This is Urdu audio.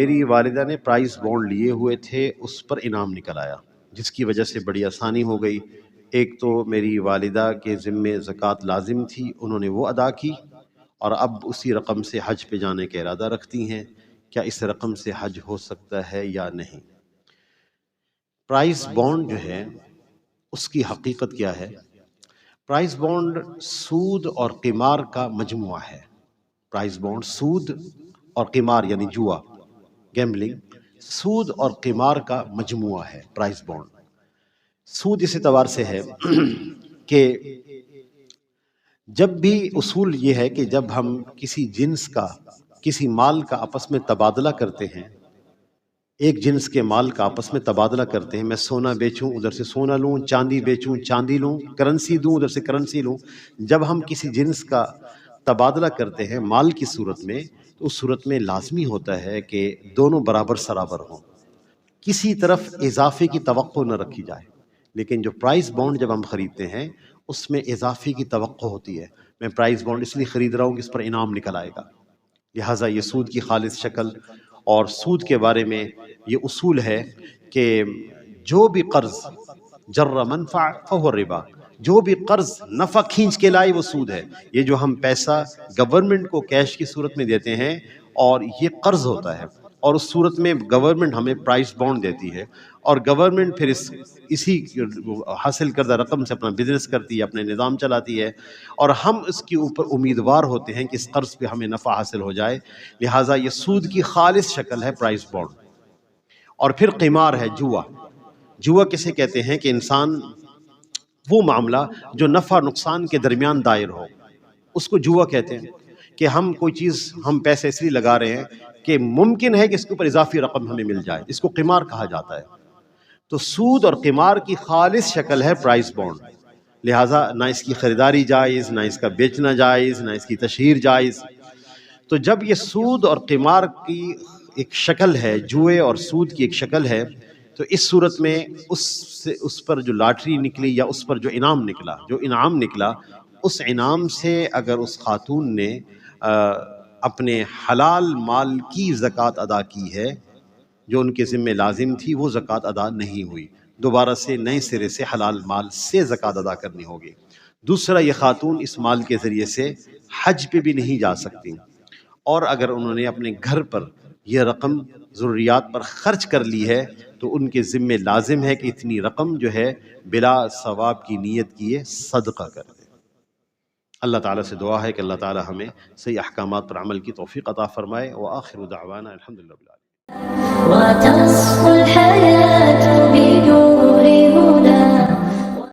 میری والدہ نے پرائز بانڈ لیے ہوئے تھے، اس پر انعام نکل آیا، جس کی وجہ سے بڑی آسانی ہو گئی۔ ایک تو میری والدہ کے ذمے زکوٰۃ لازم تھی، انہوں نے وہ ادا کی، اور اب اسی رقم سے حج پہ جانے کا ارادہ رکھتی ہیں۔ کیا اس رقم سے حج ہو سکتا ہے یا نہیں؟ پرائز بانڈ جو ہے اس کی حقیقت کیا ہے؟ پرائز بانڈ سود اور قمار کا مجموعہ ہے۔ پرائز بانڈ سود اور قمار یعنی جوا، گیمبلنگ، سود اور قمار کا مجموعہ ہے پرائز بانڈ۔ سود اس اعتبار سے ہے کہ جب بھی اصول یہ ہے کہ جب ہم کسی جنس کا، کسی مال کا آپس میں تبادلہ کرتے ہیں، ایک جنس کے مال کا آپس میں تبادلہ کرتے ہیں، میں سونا بیچوں ادھر سے سونا لوں، چاندی بیچوں چاندی لوں، کرنسی دوں ادھر سے کرنسی لوں، جب ہم کسی جنس کا تبادلہ کرتے ہیں مال کی صورت میں، تو اس صورت میں لازمی ہوتا ہے کہ دونوں برابر سرابر ہوں، کسی طرف اضافے کی توقع نہ رکھی جائے۔ لیکن جو پرائز بانڈ جب ہم خریدتے ہیں اس میں اضافے کی توقع ہوتی ہے، میں پرائز بانڈ اس لیے خرید رہا ہوں کہ اس پر انعام نکل آئے گا، لہٰذا یہ سود کی خالص شکل۔ اور سود کے بارے میں یہ اصول ہے کہ جو بھی قرض جر منفع فہو ربا، جو بھی قرض نفع کھینچ کے لائے وہ سود ہے۔ یہ جو ہم پیسہ گورنمنٹ کو کیش کی صورت میں دیتے ہیں اور یہ قرض ہوتا ہے، اور اس صورت میں گورنمنٹ ہمیں پرائز بانڈ دیتی ہے، اور گورنمنٹ پھر اسی حاصل کردہ رقم سے اپنا بزنس کرتی ہے، اپنے نظام چلاتی ہے، اور ہم اس کے اوپر امیدوار ہوتے ہیں کہ اس قرض پہ ہمیں نفع حاصل ہو جائے، لہٰذا یہ سود کی خالص شکل ہے پرائز بانڈ۔ اور پھر قمار ہے، جوا۔ جوا کسے کہتے ہیں؟ کہ انسان وہ معاملہ جو نفع نقصان کے درمیان دائر ہو، اس کو جوا کہتے ہیں۔ کہ ہم کوئی چیز، ہم پیسے اس لیے لگا رہے ہیں کہ ممکن ہے کہ اس کے اوپر اضافی رقم ہمیں مل جائے، اس کو قمار کہا جاتا ہے۔ تو سود اور قمار کی خالص شکل ہے پرائز بانڈ، لہٰذا نہ اس کی خریداری جائز، نہ اس کا بیچنا جائز، نہ اس کی تشہیر جائز۔ تو جب یہ سود اور قمار کی ایک شکل ہے، جوئے اور سود کی ایک شکل ہے، تو اس صورت میں اس پر جو لاٹری نکلی یا اس پر جو انعام نکلا، اس انعام سے اگر اس خاتون نے اپنے حلال مال کی زکوٰۃ ادا کی ہے جو ان کے ذمہ لازم تھی، وہ زکوٰۃ ادا نہیں ہوئی، دوبارہ سے نئے سرے سے حلال مال سے زکوٰۃ ادا کرنی ہوگی۔ دوسرا، یہ خاتون اس مال کے ذریعے سے حج پہ بھی نہیں جا سکتی، اور اگر انہوں نے اپنے گھر پر یہ رقم ضروریات پر خرچ کر لی ہے تو ان کے ذمہ لازم ہے کہ اتنی رقم جو ہے بلا ثواب کی نیت کیے صدقہ کر دیں۔ اللہ تعالیٰ سے دعا ہے کہ اللہ تعالیٰ ہمیں صحیح احکامات پر عمل کی توفیق عطا فرمائے۔ وآخر دعوانا الحمدللہ رب العالمین۔